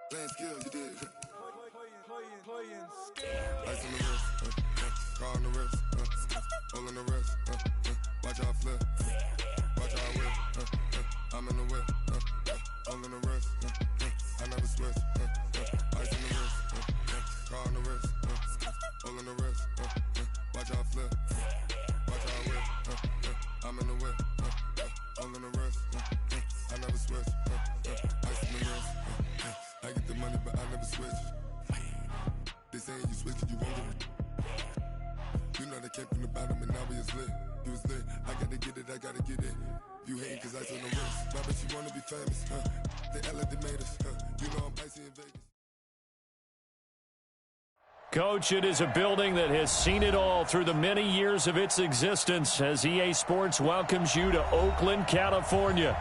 Playing skills, you did. Ice on the wrist, car on the wrist, all on the wrist, watch how I flip, watch how I whip, I'm in the whip, all on the wrist, I never switch, ice on the wrist, car on the wrist, all on the wrist, watch how I flip, watch how I whip, I'm in the whip, all on the wrist, I never switch, ice on the wrist, I get the money but I never switch. They saying you switch and you won't get it. You know they came from the bottom and now we is lit. You was lit, I gotta get it, I gotta get it. You hating cause ice on the wrist. Why bet you wanna be famous, They LA they made us, You know I'm icy in Vegas. Coach, it is a building that has seen it all through the many years of its existence as EA Sports welcomes you to Oakland, California.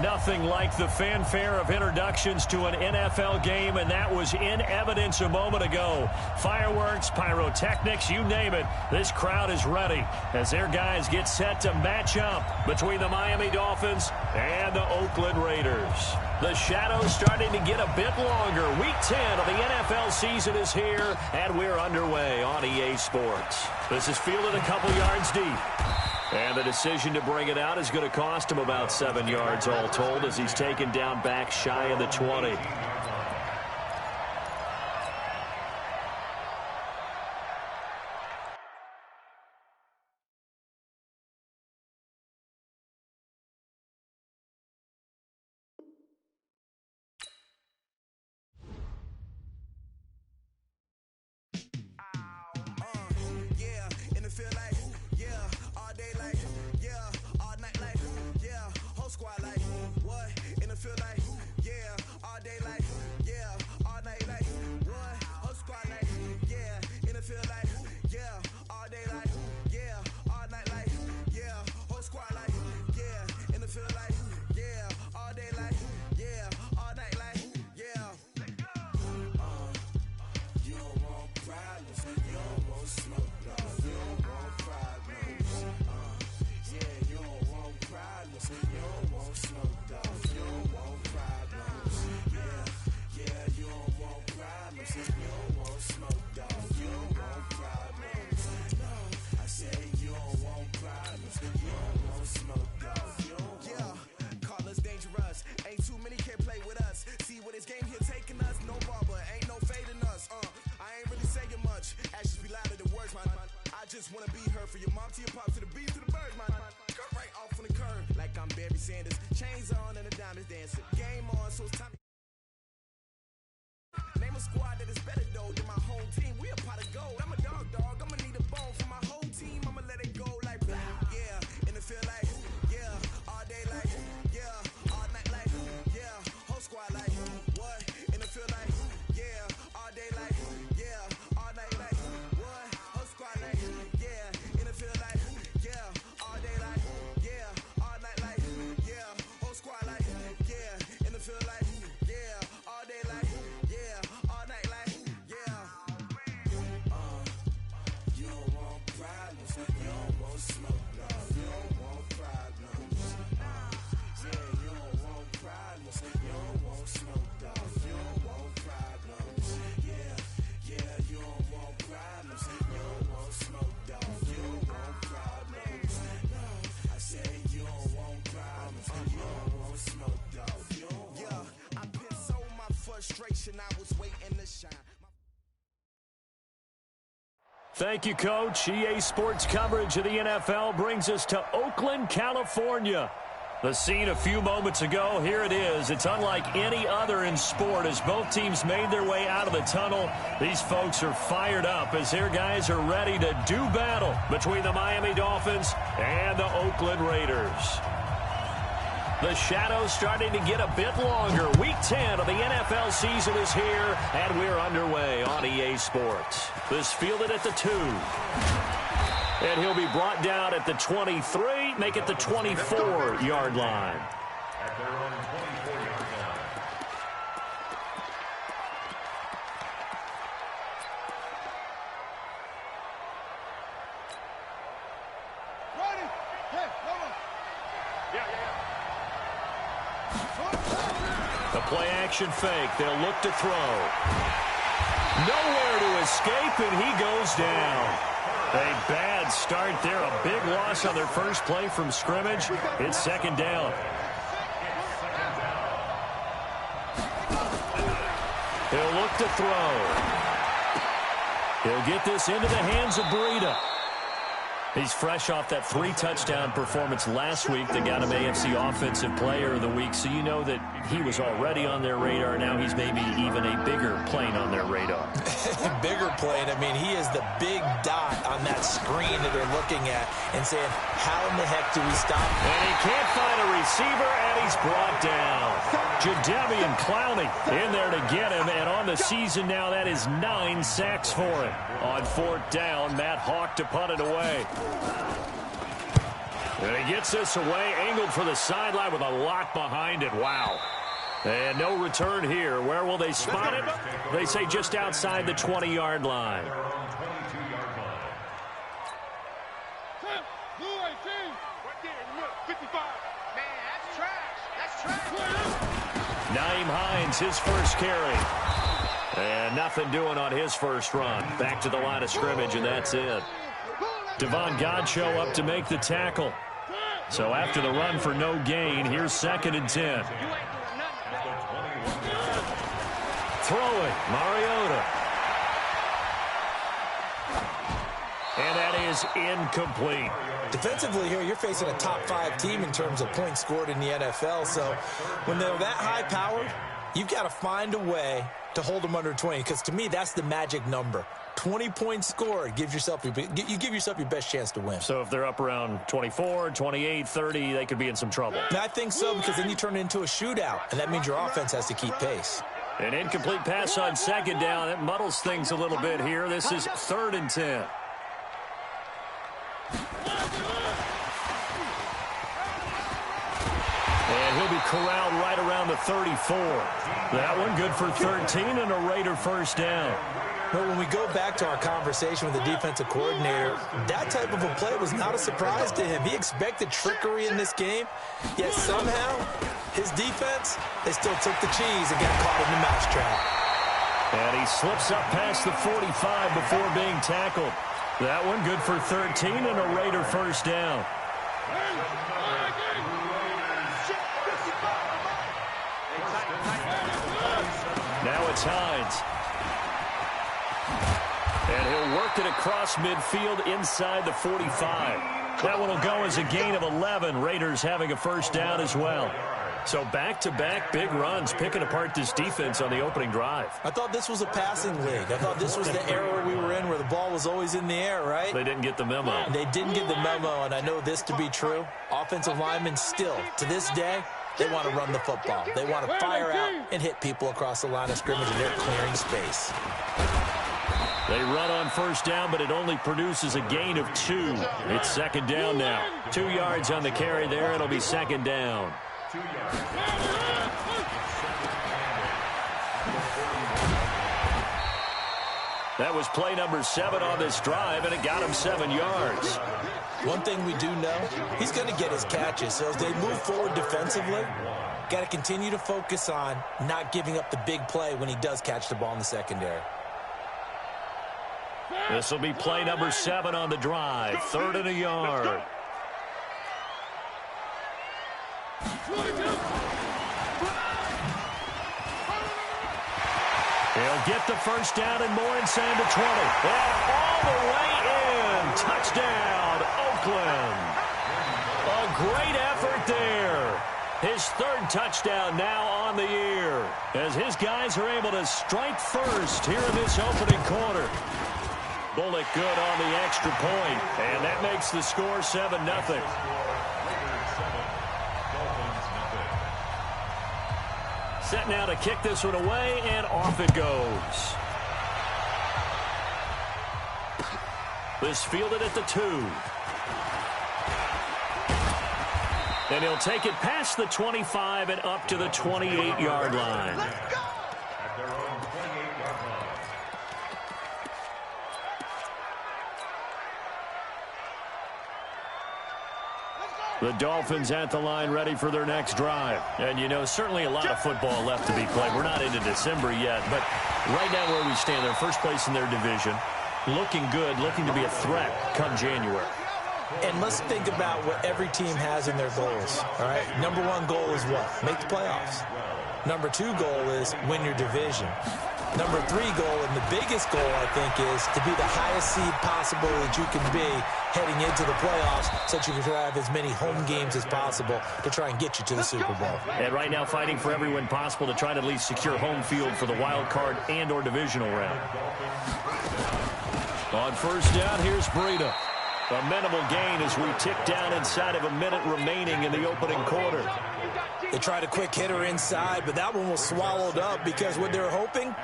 Nothing like the fanfare of introductions to an NFL game, and that was in evidence a moment ago. Fireworks, pyrotechnics, you name it. This crowd is ready as their guys get set to match up between the Miami Dolphins and the Oakland Raiders. The shadows starting to get a bit longer. Week 10 of the NFL season is here, and we're underway on EA Sports. This is fielded a couple yards deep. And the decision to bring it out is going to cost him about 7 yards all told as he's taken down back shy of the 20. Thank you, Coach. EA Sports coverage of the NFL brings us to Oakland, California. The scene a few moments ago, here it is. It's unlike any other in sport as both teams made their way out of the tunnel. These folks are fired up as their guys are ready to do battle between the Miami Dolphins and the Oakland Raiders. The shadows starting to get a bit longer. Week 10 of the NFL season is here, and we're underway on EA Sports. This fielded at the 2. And he'll be brought down at the 23, make it the 24-yard line. At their own 24-yard line. Ready? Hey, come on. The Play action fake. They'll look to throw. Nowhere to escape, and he goes down. A bad start there. A big loss on their first play from scrimmage. It's second down. He'll look to throw. He'll get this into the hands of Breida. He's fresh off that 3-touchdown performance last week that got him AFC Offensive Player of the Week, so you know that he was already on their radar. Now he's maybe even a bigger plane on their radar. Bigger plane. I mean, he is the big dot on that screen that they're looking at and saying, how in the heck do we stop him? And he can't find a receiver, and he's brought down. Jadeveon Clowney in there to get him, and on the season now, that is 9 sacks for him. On 4th down, Matt Hawk to punt it away. And he gets this away, angled for the sideline with a lot behind it. Wow. And no return here. Where will they spot it? They say just outside the 20-yard line. Nyheim Hines, his first carry. And nothing doing on his first run. Back to the line of scrimmage, and that's it. Devon Godchaux up to make the tackle. So after the run for no gain, here's 2nd and 10. Throwing, Mariota. And that is incomplete. Defensively here, you're facing a top-5 team in terms of points scored in the NFL. So when they're that high-powered, you've got to find a way to hold them under 20. Because to me, that's the magic number. 20 points scored, you give yourself your best chance to win. So if they're up around 24, 28, 30, they could be in some trouble. I think so, because then you turn it into a shootout, and that means your offense has to keep pace. An incomplete pass on 2nd down. That muddles things a little bit here. This is 3rd and 10. And he'll be corralled right around the 34. That one good for 13 and a Raider first down. But when we go back to our conversation with the defensive coordinator, that type of a play was not a surprise to him. He expected trickery in this game, yet somehow his defense, they still took the cheese and got caught in the mousetrap. And he slips up past the 45 before being tackled. That one good for 13 and a Raider first down. Now it's Hines. And he'll work it across midfield inside the 45. That one will go as a gain of 11. Raiders having a first down as well. So back-to-back big runs, picking apart this defense on the opening drive. I thought this was a passing league. I thought this was the era we were in where the ball was always in the air, right? They didn't get the memo. They didn't get the memo, and I know this to be true. Offensive linemen still, to this day, they want to run the football. They want to fire out and hit people across the line of scrimmage, and they're clearing space. They run on first down, but it only produces a gain of 2. It's 2nd down now. 2 yards on the carry there. It'll be 2nd down. That was play number 7 on this drive, and it got him 7 yards. One thing we do know, he's going to get his catches. So as they move forward defensively, got to continue to focus on not giving up the big play when he does catch the ball in the secondary. This will be play number 7 on the drive. 3rd and a yard. He'll get the first down and more inside the 20. And all the way in. Touchdown, Oakland. A great effort there. His 3rd touchdown now on the year, as his guys are able to strike first here in this opening quarter. Bullock good on the extra point, and that makes the score 7-0. Set now to kick this one away, and off it goes. This fielded at the 2. And he'll take it past the 25 and up to the 28-yard line. Let's go! At their own 28-yard line. Let's go! The Dolphins at the line ready for their next drive. And, you know, certainly a lot of football left to be played. We're not into December yet, but right now where we stand, they're first place in their division. Looking good, looking to be a threat come January. And let's think about what every team has in their goals, all right? Number one goal is what? Make the playoffs. Number two goal is win your division. Number three goal, and the biggest goal, I think, is to be the highest seed possible that you can be heading into the playoffs so that you can have as many home games as possible to try and get you to the Super Bowl. And right now fighting for every win possible to try to at least secure home field for the wild card and or divisional round. On first down, here's Breida. A minimal gain as we tick down inside of a minute remaining in the opening quarter. They tried a quick hitter inside, but that one was swallowed up because what they're hoping,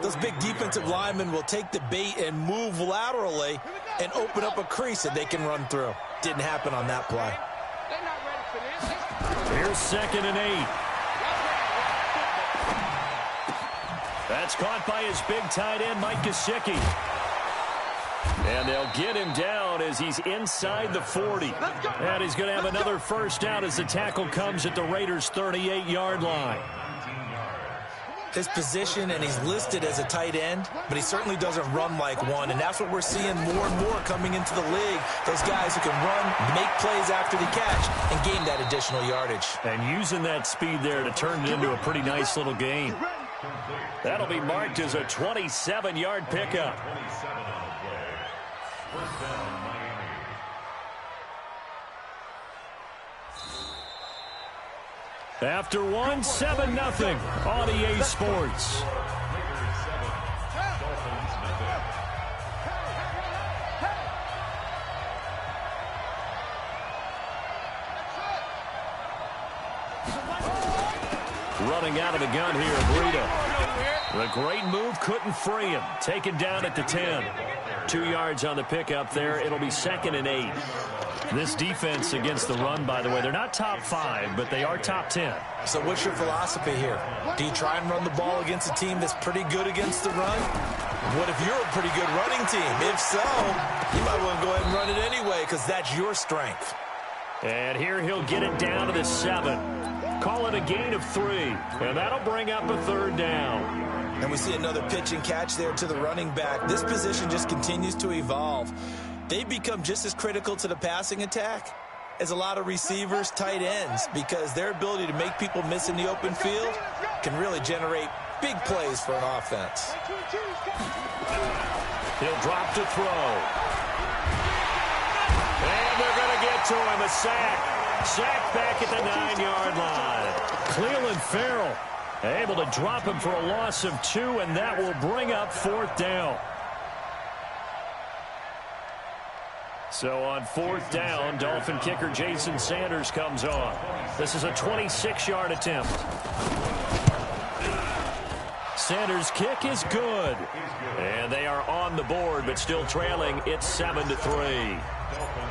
those big defensive linemen will take the bait and move laterally and open up a crease that they can run through. Didn't happen on that play. Here's 2nd and 8. That's caught by his big tight end, Mike Gesicki. And they'll get him down as he's inside the 40. And he's going to have another first down as the tackle comes at the Raiders' 38-yard line. His position, and he's listed as a tight end, but he certainly doesn't run like one. And that's what we're seeing more and more coming into the league. Those guys who can run, make plays after the catch, and gain that additional yardage. And using that speed there to turn it into a pretty nice little gain. That'll be marked as a 27-yard pickup. After one, 7-0 on EA Sports. Running out of the gun here, Breida. The great move couldn't free him. Taken down at the 10. 2 yards on the pickup there. It'll be 2nd and 8. This defense against the run, by the way, they're not top 5, but they are top 10. So what's your philosophy here? Do you try and run the ball against a team that's pretty good against the run? What if you're a pretty good running team? If so, you might want to go ahead and run it anyway because that's your strength. And here he'll get it down to the 7. Call it a gain of 3, and that'll bring up a 3rd down. And we see another pitch and catch there to the running back. This position just continues to evolve. They become just as critical to the passing attack as a lot of receivers, tight ends, because their ability to make people miss in the open field can really generate big plays for an offense. He'll drop to throw. And they're going to get to him, a sack. Sack back at the 9-yard line. Clelin Ferrell able to drop him for a loss of 2, and that will bring up 4th down. So on 4th down, Dolphin kicker Jason Sanders comes on. This is a 26-yard attempt. Sanders' kick is good. And they are on the board, but still trailing. It's 7-3.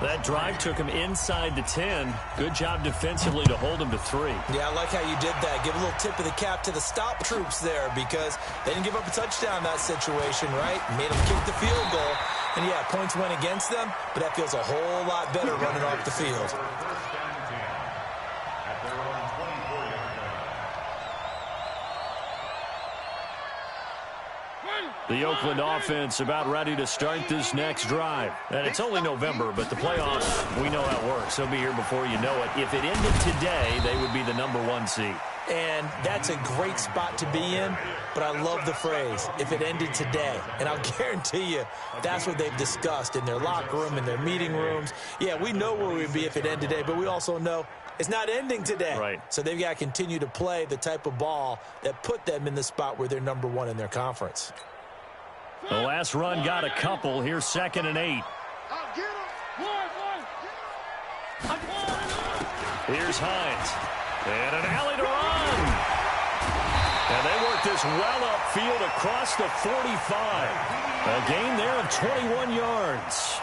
That drive took him inside the 10. Good job defensively to hold him to 3. Yeah, I like how you did that. Give a little tip of the cap to the stop troops there because they didn't give up a touchdown in that situation, right? Made them kick the field goal. And, yeah, points went against them, but that feels a whole lot better running off the field. The Oakland offense about ready to start this next drive. And it's only November, but the playoffs, we know how it works. They'll be here before you know it. If it ended today, they would be the #1 seed. And that's a great spot to be in, but I love the phrase, if it ended today. And I'll guarantee you that's what they've discussed in their locker room, in their meeting rooms. Yeah, we know where we'd be if it ended today, but we also know it's not ending today. Right. So they've got to continue to play the type of ball that put them in the spot where they're #1 in their conference. The last run got a couple. Here's 2nd and 8. Here's Hines. And an alley to run. And they work this well upfield across the 45. A gain there of 21 yards.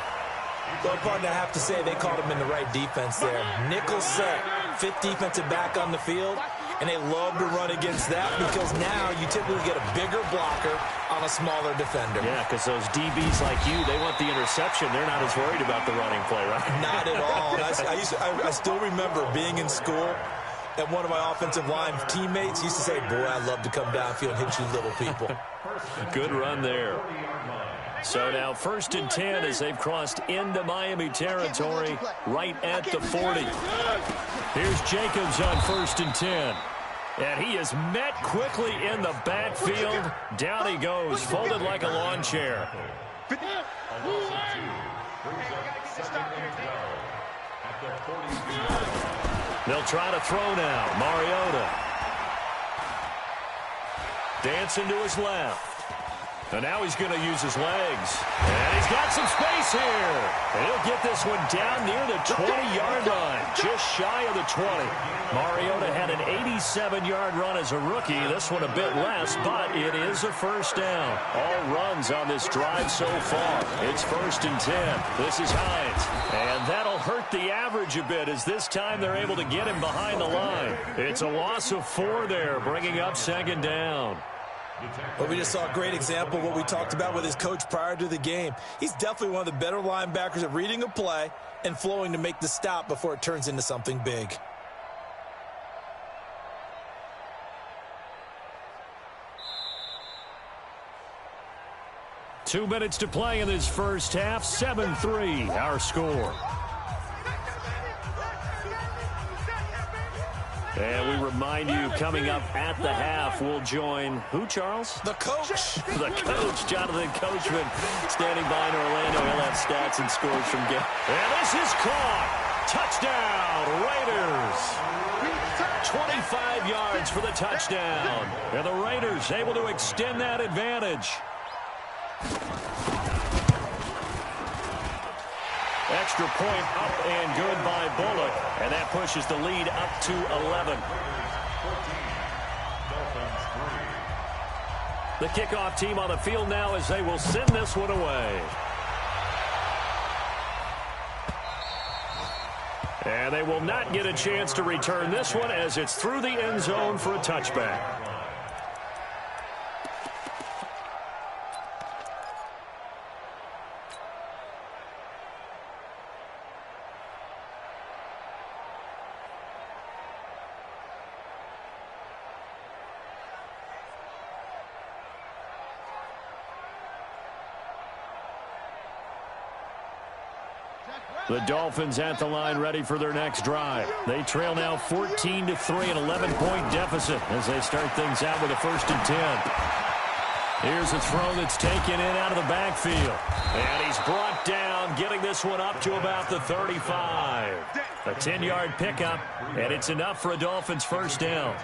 Well, partner, I have to say they called him in the right defense there. Nickel set, 5th defensive back on the field. And they love to run against that because now you typically get a bigger blocker on a smaller defender. Yeah, because those DBs like you, they want the interception. They're not as worried about the running play, right? Not at all. And I still remember being in school, and one of my offensive line teammates used to say, boy, I'd love to come downfield and hit you little people. Good run there. So now 1st and 10 as they've crossed into Miami territory right at the 40. Here's Jacobs on 1st and 10. And he is met quickly in the backfield. Down he goes, folded like a lawn chair. They'll try to throw now. Mariota. Dancing to his left. And now he's going to use his legs. And he's got some space here. And he'll get this one down near the 20-yard line, just shy of the 20. Mariota had an 87-yard run as a rookie. This one a bit less, but it is a first down. All runs on this drive so far. It's 1st and 10. This is Hines. And that'll hurt the average a bit as this time they're able to get him behind the line. It's a loss of 4 there, bringing up 2nd down. Well, we just saw a great example of what we talked about with his coach prior to the game. He's definitely one of the better linebackers at reading a play and flowing to make the stop before it turns into something big. Two minutes to play in this first half. 7-3, our score. And we remind you, coming up at the half, we'll join who, Charles? The coach. The coach, Jonathan Coachman, standing by in Orlando. He'll have stats and scores from game. And this is caught. Touchdown, Raiders. 25 yards for the touchdown. And the Raiders able to extend that advantage. Extra point up and good by Bullock. And that pushes the lead up to 11. The kickoff team on the field now as they will send this one away. And they will not get a chance to return this one as it's through the end zone for a touchback. The Dolphins at the line ready for their next drive. They trail now 14-3, an 11-point deficit as they start things out with a 1st and 10. Here's a throw that's taken in out of the backfield. And he's brought down, getting this one up to about the 35. A 10-yard pickup, and it's enough for a Dolphins first down.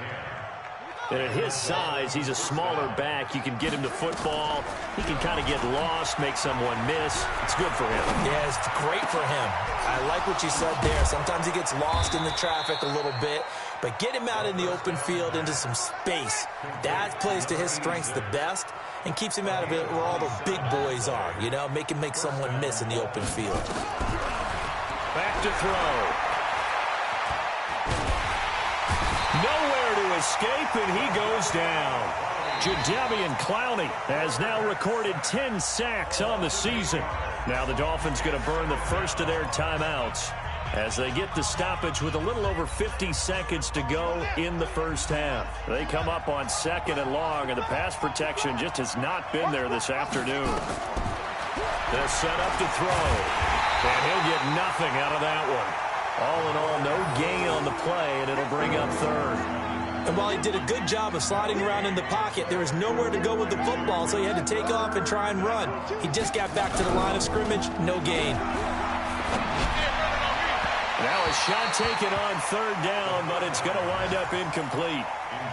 And at his size, he's a smaller back. You can get him to football. He can kind of get lost, make someone miss. It's good for him. Yeah, it's great for him. I like what you said there. Sometimes he gets lost in the traffic a little bit, but get him out in the open field into some space. That plays to his strengths the best and keeps him out of it where all the big boys are, you know, make someone miss in the open field. Back to throw. Nowhere to escape, and he goes down. Jadeveon Clowney has now recorded 10 sacks on the season. Now the Dolphins going to burn the first of their timeouts as they get the stoppage with a little over 50 seconds to go in the first half. They come up on 2nd and long, and the pass protection just has not been there this afternoon. They're set up to throw, and he'll get nothing out of that one. All in all, no gain on the play, and it'll bring up 3rd. And while he did a good job of sliding around in the pocket, there was nowhere to go with the football, so he had to take off and try and run. He just got back to the line of scrimmage, no gain. Now a shot taken on 3rd down, but it's going to wind up incomplete.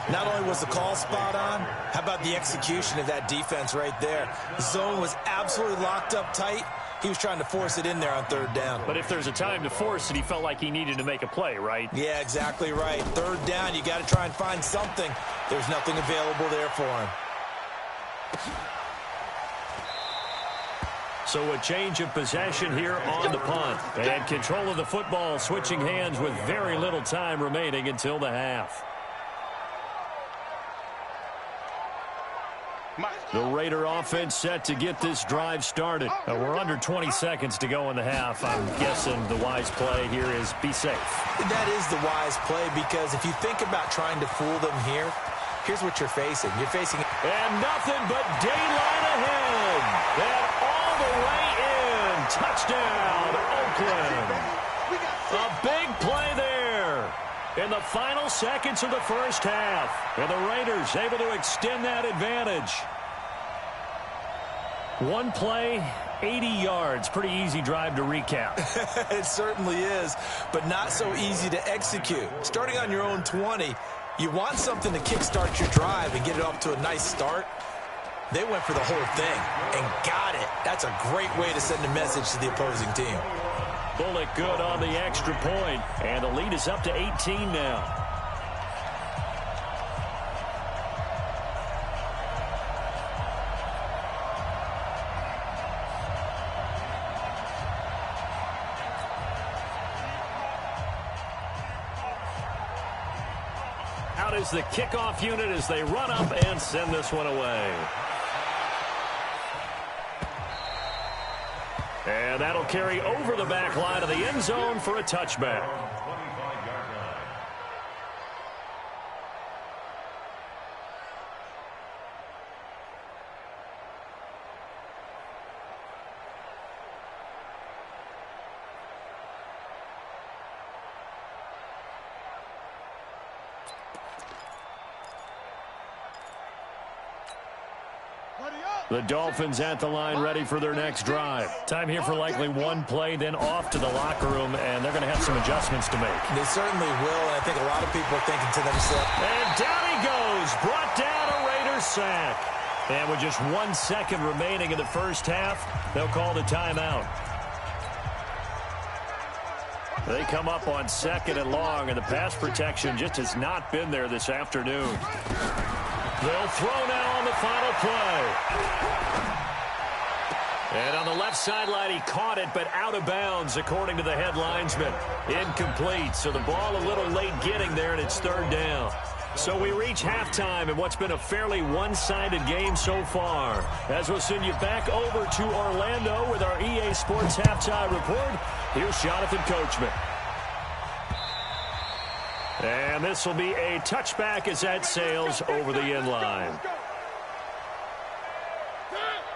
Not only was the call spot on, how about the execution of that defense right there? The zone was absolutely locked up tight. He was trying to force it in there on 3rd down. But if there's a time to force it, he felt like he needed to make a play, right? Yeah, exactly right. 3rd down, you got to try and find something. There's nothing available there for him. So a change of possession here on the punt. And control of the football switching hands with very little time remaining until the half. The Raider offense set to get this drive started. We're under 20 seconds to go in the half. I'm guessing the wise play here is be safe. That is the wise play, because if you think about trying to fool them here, here's what you're facing. You're facing... And nothing but daylight ahead. And all the way in. Touchdown, Oakland. A big play there in the final seconds of the first half. And the Raiders able to extend that advantage. One play, 80 yards. Pretty easy drive to recap. It certainly is, but not so easy to execute. Starting on your own 20, you want something to kickstart your drive and get it off to a nice start. They went for the whole thing and got it. That's a great way to send a message to the opposing team. Bullock good on the extra point, and the lead is up to 18 now. Out is the kickoff unit as they run up and send this one away. And that'll carry over the back line of the end zone for a touchback. The Dolphins at the line, ready for their next drive. Time here for likely one play, then off to the locker room, and they're going to have some adjustments to make. They certainly will, and I think a lot of people are thinking to themselves. And down he goes, brought down a Raiders sack. And with just 1 second remaining in the first half, they'll call the timeout. They come up on 2nd and long, and the pass protection just has not been there this afternoon. They'll throw now on the final play. And on the left sideline, he caught it, but out of bounds, according to the head linesman. Incomplete, so the ball a little late getting there, and it's 3rd down. So we reach halftime in what's been a fairly one-sided game so far. As we'll send you back over to Orlando with our EA Sports Halftime Report, here's Jonathan Coachman. And this will be a touchback as that sails over the end line.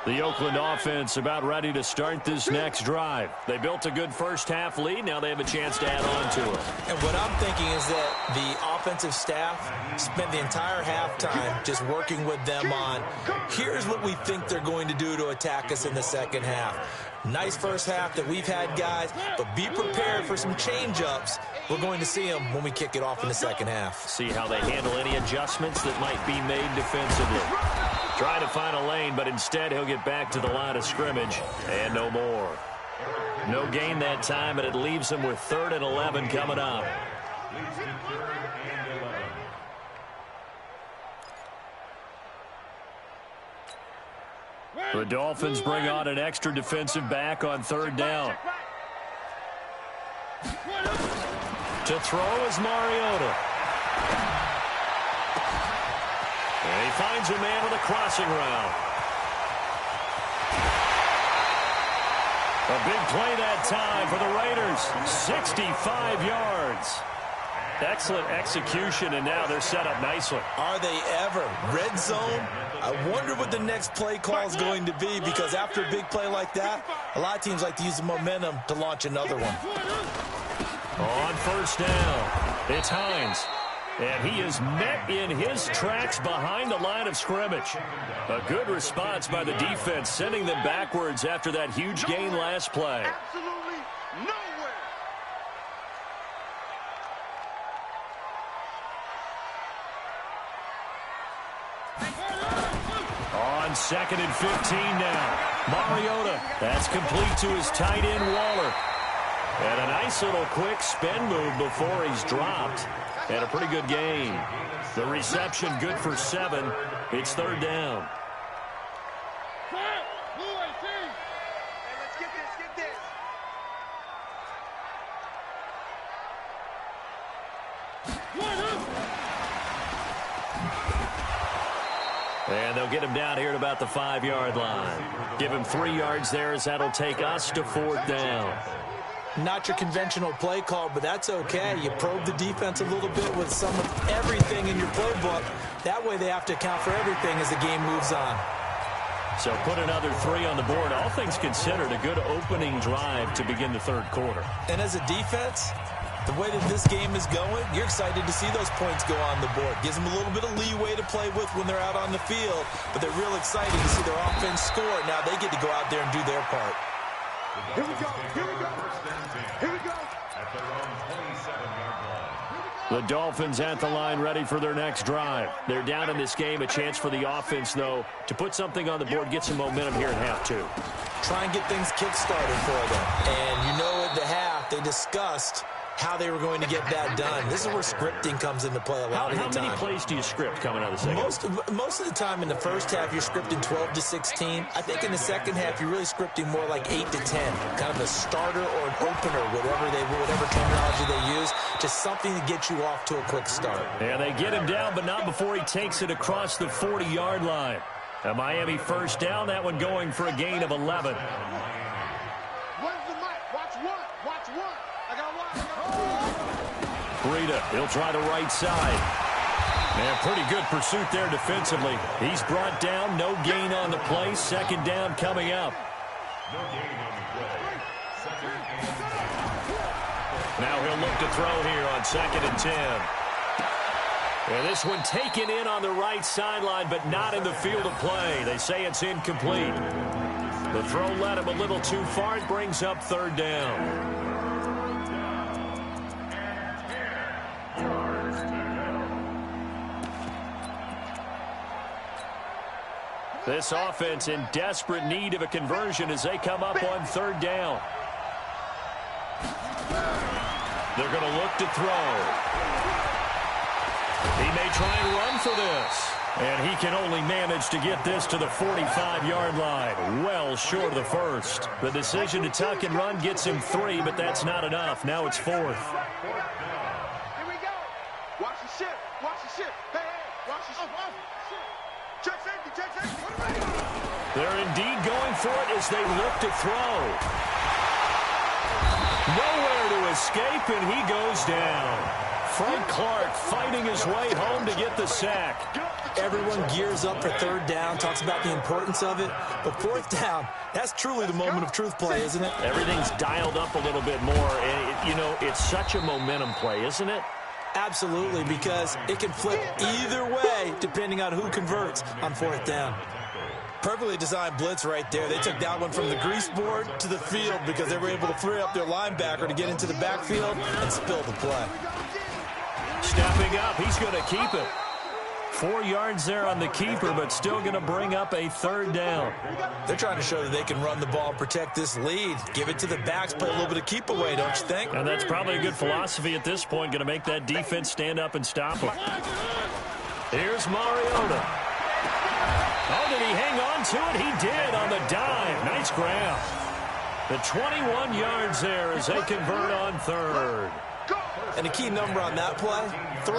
The Oakland offense about ready to start this next drive. They built a good first half lead. Now they have a chance to add on to it. And what I'm thinking is that the offensive staff spent the entire halftime just working with them on, here's what we think they're going to do to attack us in the second half. Nice first half that we've had, guys, but be prepared for some change-ups. We're going to see them when we kick it off in the second half. See how they handle any adjustments that might be made defensively. Trying to find a lane, but instead he'll get back to the line of scrimmage and no more. No gain that time, and it leaves him with 3rd and 11 coming up. The Dolphins bring on an extra defensive back on 3rd down. To throw is Mariota. And he finds a man with a crossing route. A big play that time for the Raiders. 65 yards. Excellent execution, and now they're set up nicely. Are they ever? Red zone? I wonder what the next play call is going to be, because after a big play like that, a lot of teams like to use the momentum to launch another one. On 1st down, it's Hines. And he is met in his tracks behind the line of scrimmage. A good response by the defense, sending them backwards after that huge gain last play. Absolutely nowhere. On 2nd and 15 now. Mariota, that's complete to his tight end, Waller. And a nice little quick spin move before he's dropped. And a pretty good gain. The reception good for 7. It's 3rd down. And they'll get him down here at about the 5-yard line. Give him 3 yards there as that'll take us to 4th down. Not your conventional play call, but that's okay. You probe the defense a little bit with some of everything in your playbook. That way they have to account for everything as the game moves on. So put another 3 on the board. All things considered, a good opening drive to begin the 3rd quarter. And as a defense, the way that this game is going, you're excited to see those points go on the board. Gives them a little bit of leeway to play with when they're out on the field, but they're real excited to see their offense score. Now they get to go out there and do their part. Here we go. Here we go. Here we go. At their own 27-yard line. The Dolphins at the line ready for their next drive. They're down in this game. A chance for the offense, though, to put something on the board, get some momentum here in half 2. Try and get things kick-started for them. And you know at the half, they discussed how they were going to get that done. This is where scripting comes into play a lot of the time. How many plays do you script coming out of the second? Most of the time in the first half, you're scripting 12 to 16. I think in the second half, you're really scripting more like 8 to 10. Kind of a starter or an opener, whatever terminology they use. Just something to get you off to a quick start. And they get him down, but not before he takes it across the 40-yard line. A Miami first down, that one going for a gain of 11. Where's the mic? Watch one. Watch one. I got one. Breida, he'll try the right side. Man, pretty good pursuit there defensively. He's brought down, no gain on the play. 2nd down coming up. No gain on the play. 2nd and 10. Now he'll look to throw here on 2nd and 10. And this one taken in on the right sideline, but not in the field of play. They say it's incomplete. The throw led him a little too far. It brings up 3rd down. This offense in desperate need of a conversion as they come up on 3rd down. They're going to look to throw. He may try and run for this. And he can only manage to get this to the 45-yard line. Well short of the first. The decision to tuck and run gets him 3, but that's not enough. Now it's 4th. Here we go. Watch the ship. Watch the ship. Hey, watch the ship. Check safety. Check safety. They're indeed going for it as they look to throw. Nowhere to escape, and he goes down. Frank Clark fighting his way home to get the sack. Everyone gears up for 3rd down, talks about the importance of it. But 4th down, that's truly the moment of truth play, isn't it? Everything's dialed up a little bit more. And, it's such a momentum play, isn't it? Absolutely, because it can flip either way depending on who converts on 4th down. Perfectly designed blitz right there. They took that one from the grease board to the field because they were able to free up their linebacker to get into the backfield and spill the play. Stepping up, he's going to keep it. 4 yards there on the keeper, but still going to bring up a 3rd down. They're trying to show that they can run the ball and protect this lead. Give it to the backs, play a little bit of keep away, don't you think? And that's probably a good philosophy at this point, going to make that defense stand up and stop him. Here's Mariota. Oh, did he hang on to it? He did on the dive. Nice grab. The 21 yards there as they convert on 3rd. And a key number on that play, 3.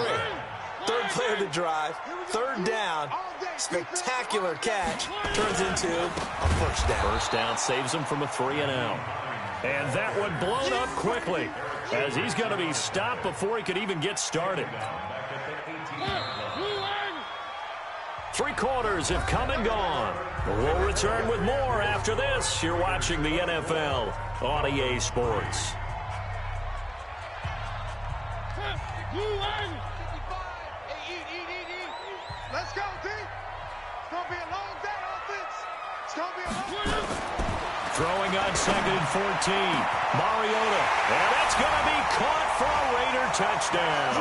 3rd play of the drive, 3rd down, spectacular catch, turns into a 1st down. 1st down saves him from a 3 and out. And that one blown up quickly as he's going to be stopped before he could even get started. 3 quarters have come and gone. We'll return with more after this. You're watching the NFL on EA Sports. Let's go, D. It's going to be a long day, offense. It's going to be a long day. Throwing on 2nd and 14. Mariota. And that's going to be caught for a Raider touchdown.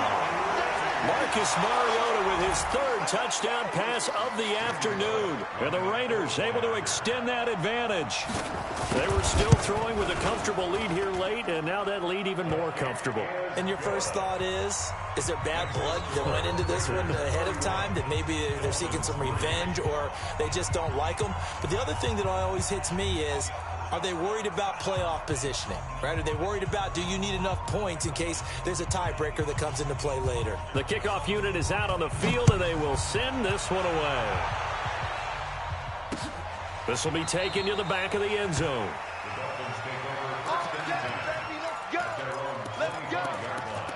Marcus Mariota with his 3rd touchdown pass of the afternoon. And the Raiders able to extend that advantage. They were still throwing with a comfortable lead here late, and now that lead even more comfortable. And your first thought is there bad blood that went into this one ahead of time, that maybe they're seeking some revenge or they just don't like them? But the other thing that always hits me is, are they worried about playoff positioning? Right? Are they worried about, do you need enough points in case there's a tiebreaker that comes into play later? The kickoff unit is out on the field, and they will send this one away. This will be taken to the back of the end zone. The Dolphins take over first and 10 at their own 25-yard line.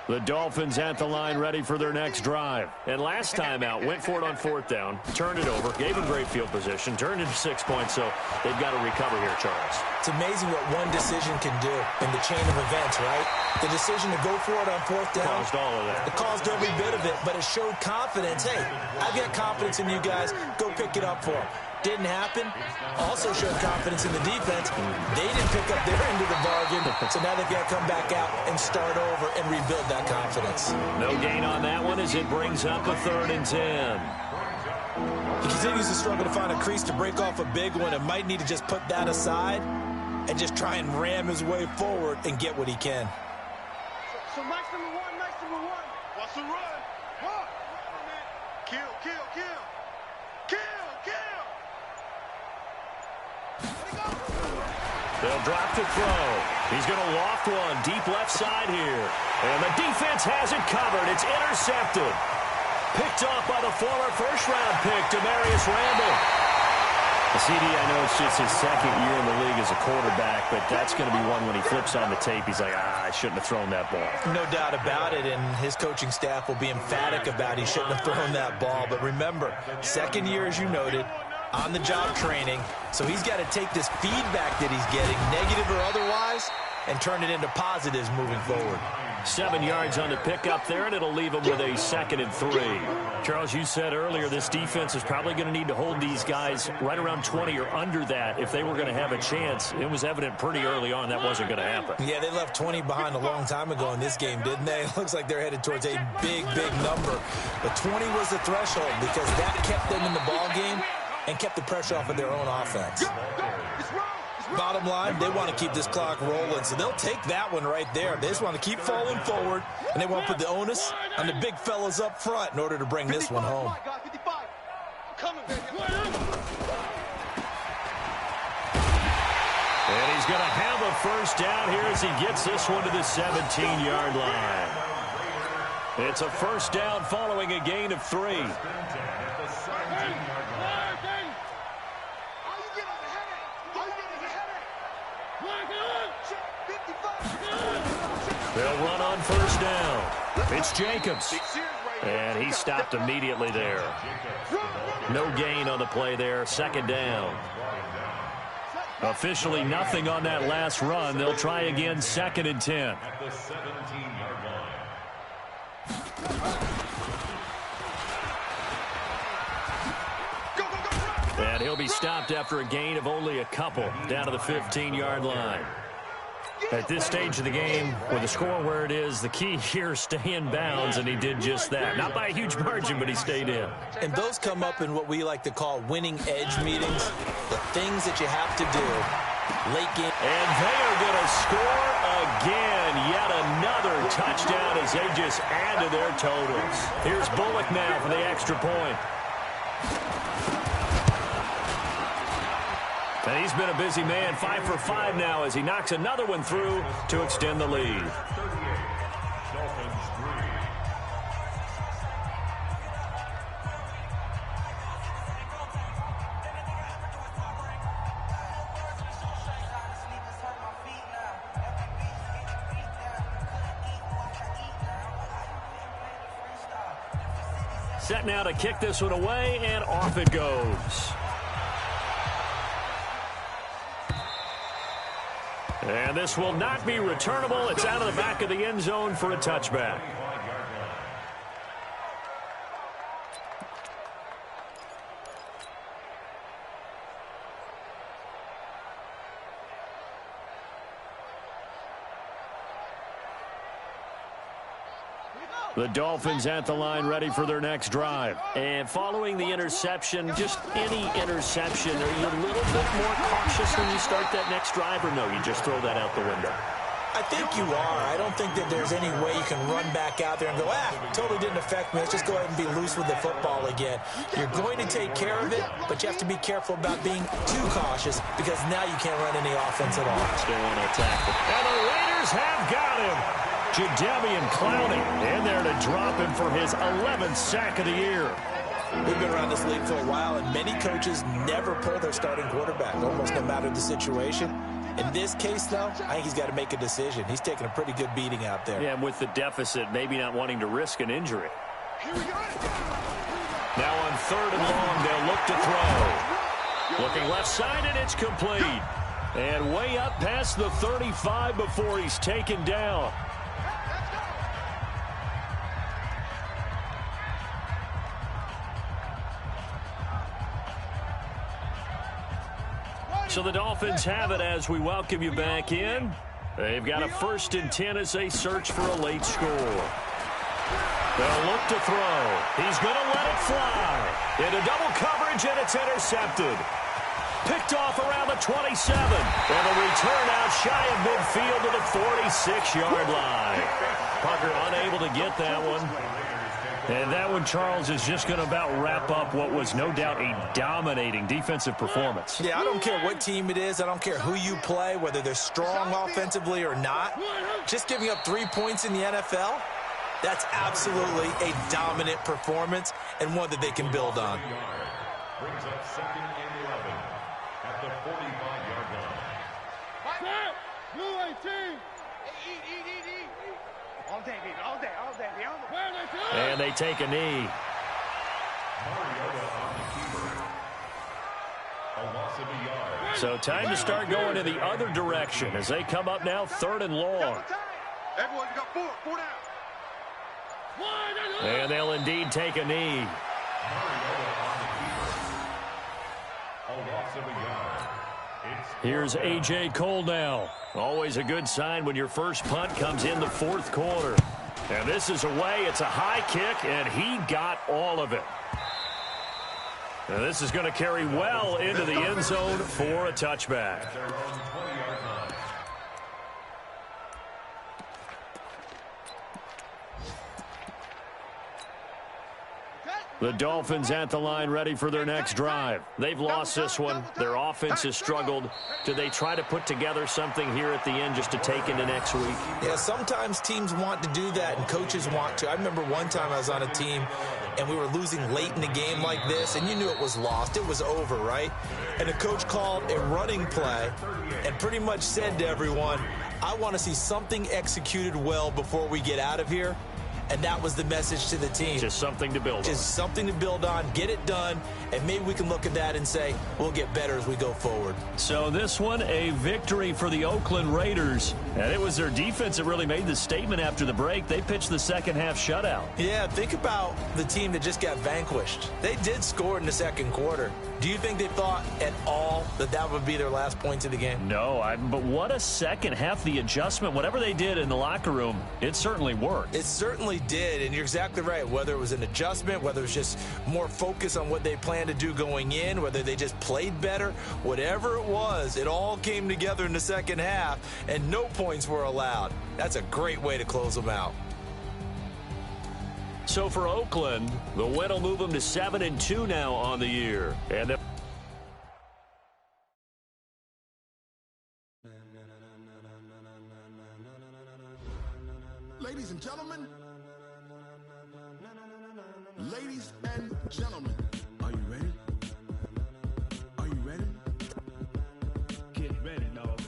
The Dolphins at the line ready for their next drive. And last time out, went for it on 4th down, turned it over, gave them great field position, turned into 6 points, so they've got to recover here, Charles. It's amazing what one decision can do in the chain of events, right? The decision to go for it on 4th down. Caused all of that. It caused every bit of it, but it showed confidence. Hey, I've got confidence in you guys. Go pick it up for them. Didn't happen. Also showed confidence in the defense. They didn't pick up their end of the bargain, so now they've got to come back out and start over and rebuild that confidence. No gain on that one as it brings up a 3rd and 10. He continues to struggle to find a crease to break off a big one and might need to just put that aside and just try and ram his way forward and get what he can. So nice number one. What's the run? What? Kill. They'll drop to throw. He's going to loft one deep left side here. And the defense has it covered. It's intercepted. Picked off by the former first-round pick, Damarious Randall. CD, I know it's just his 2nd year in the league as a quarterback, but that's going to be one when he flips on the tape. He's like, I shouldn't have thrown that ball. No doubt about it, and his coaching staff will be emphatic about he shouldn't have thrown that ball. But remember, 2nd year, as you noted, on-the-job training, so he's got to take this feedback that he's getting, negative or otherwise, and turn it into positives moving forward. 7 yards on the pickup there, and it'll leave him with a 2nd and 3. Charles, you said earlier this defense is probably going to need to hold these guys right around 20 or under that if they were going to have a chance. It was evident pretty early on that wasn't going to happen. Yeah, they left 20 behind a long time ago in this game, didn't they? It looks like they're headed towards a big number. But 20 was the threshold because that kept them in the ball game and kept the pressure off of their own offense. Bottom line, they want to keep this clock rolling, so they'll take that one right there. They just want to keep falling forward, and they want to put the onus on the big fellas up front in order to bring this one home. And he's going to have a first down here as he gets this one to the 17-yard line. It's a first down following a gain of 3. They'll run on first down. It's Jacobs. And he stopped immediately there. No gain on the play there. 2nd down. Officially nothing on that last run. They'll try again 2nd and 10. At the 17-yard line. And he'll be stopped after a gain of only a couple down to the 15-yard line. At this stage of the game, with the score where it is, the key here is stay in bounds, and he did just that. Not by a huge margin, but he stayed in. And those come up in what we like to call winning edge meetings, the things that you have to do late game. And they are going to score again. Yet another touchdown as they just add to their totals. Here's Bullock now for the extra point. And he's been a busy man, 5 for 5 now as he knocks another one through to extend the lead. 38, Dolphins 3. Set now to kick this one away, and off it goes. And this will not be returnable. It's out of the back of the end zone for a touchback. The Dolphins at the line ready for their next drive. And following the interception, just any interception, are you a little bit more cautious when you start that next drive, or no, you just throw that out the window? I think you are. I don't think that there's any way you can run back out there and go, totally didn't affect me. Let's just go ahead and be loose with the football again. You're going to take care of it, but you have to be careful about being too cautious because now you can't run any offense at all. Still want to attack it. And the Raiders have got him. Jadeveon Clowney in there to drop him for his 11th sack of the year. We've been around this league for a while, and many coaches never pull their starting quarterback, almost no matter the situation. In this case, though, I think he's got to make a decision. He's taking a pretty good beating out there. Yeah, and with the deficit, maybe not wanting to risk an injury. Now on 3rd and long, they'll look to throw. Looking left side, and it's complete. And way up past the 35 before he's taken down. So the Dolphins have it as we welcome you back in. They've got a 1st and 10 as they search for a late score. They'll look to throw. He's going to let it fly. Into double coverage, and it's intercepted. Picked off around the 27. And a return out shy of midfield to the 46-yard line. Parker unable to get that one. And that one, Charles, is just going to about wrap up what was no doubt a dominating defensive performance. Yeah, I don't care what team it is. I don't care who you play, whether they're strong offensively or not. Just giving up 3 points in the NFL, that's absolutely a dominant performance and one that they can build on. Brings up 2nd and 11 at the 45-yard line. Blue 18. Eat. All day, baby. All day. And they take a knee. So time to start going in the other direction as they come up now 3rd and long. Everyone's got 4 down. And they'll indeed take a knee. Here's A.J. Cole now. Always a good sign when your first punt comes in the 4th quarter. And this is away. It's a high kick, and he got all of it. And this is going to carry well into the end zone for a touchback. The Dolphins at the line ready for their next drive. They've lost this one. Their offense has struggled. Do they try to put together something here at the end just to take into next week? Yeah, sometimes teams want to do that and coaches want to. I remember one time I was on a team and we were losing late in the game like this, and you knew it was lost. It was over, right? And the coach called a running play and pretty much said to everyone, I want to see something executed well before we get out of here. And that was the message to the team. Just something to build on. Just something to build on, get it done, and maybe we can look at that and say, we'll get better as we go forward. So this one, a victory for the Oakland Raiders. And it was their defense that really made the statement after the break. They pitched the second-half shutout. Yeah, think about the team that just got vanquished. They did score in the 2nd quarter. Do you think they thought at all that that would be their last points of the game? No, but what a second half. The adjustment, whatever they did in the locker room, it certainly worked. It certainly did, and you're exactly right. Whether it was an adjustment, whether it was just more focus on what they planned to do going in, whether they just played better, whatever it was, it all came together in the second half, and no points were allowed. That's a great way to close them out. So for Oakland, the win will move them to 7-2 now on the year. And Ladies and gentlemen, are you ready? Are you ready? Get ready, dog.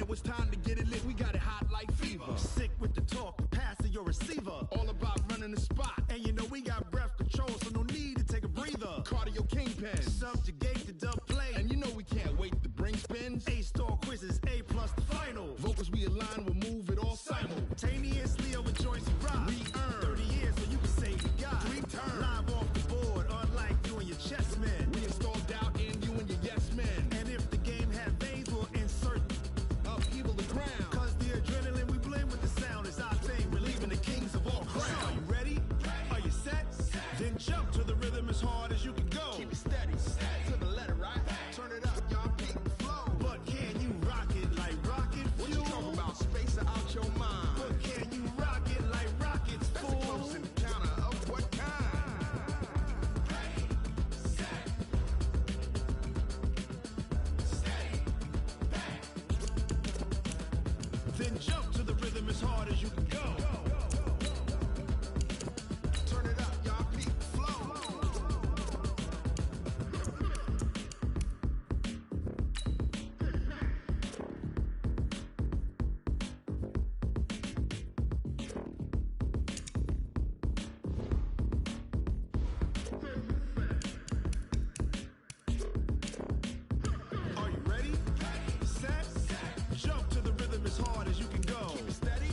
it was time to get it lit, we got it hot like fever. Sick with the talk, the pass to your receiver. All about running the spot. And you know we got breath control, so no need to take a breather. Cardio kingpin, subjugate the dub play. And you know we can't wait to bring spins. A-star quizzes, A+ the final. Vocals we align, we'll move it all simultaneously over joints and rock. We earn 30 years so you can say you got 3 turns. Live off the board, unlike you and your chess men. We install doubt in you and your yes men. And if the game had veins, we'll insert upheaval the ground. Cause the adrenaline we blend with the sound is our thing, relieving the kings of all crowns. So are you ready? Are you set? Then jump to the rhythm as hard as you can go. Keep it steady, to the letter, right? Turn it up, y'all, peak the flow. But can you rock it like rocket fuel? What you talking about? Space out your mind. But can you rock it like rockets, fool? That's a close encounter of what kind? Ready, set, steady, back. Then jump to the rhythm as hard as you can go. Turn it up, y'all, peak the flow. Are you ready? Set, jump to the rhythm as hard as you can go. Keep it steady,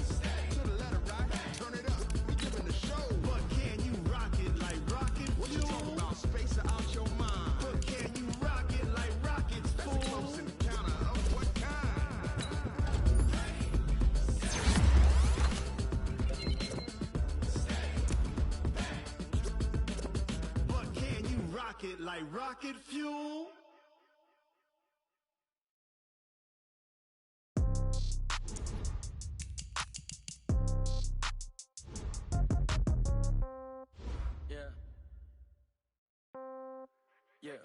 to the letter, right? Turn it up, we giving the show. But can you rock it like rocket fuel? What you talking about? Space out your mind. But can you rock it like rockets, fool? That's a close encounter of what kind? But can you rock it like rocket fuel? Yeah.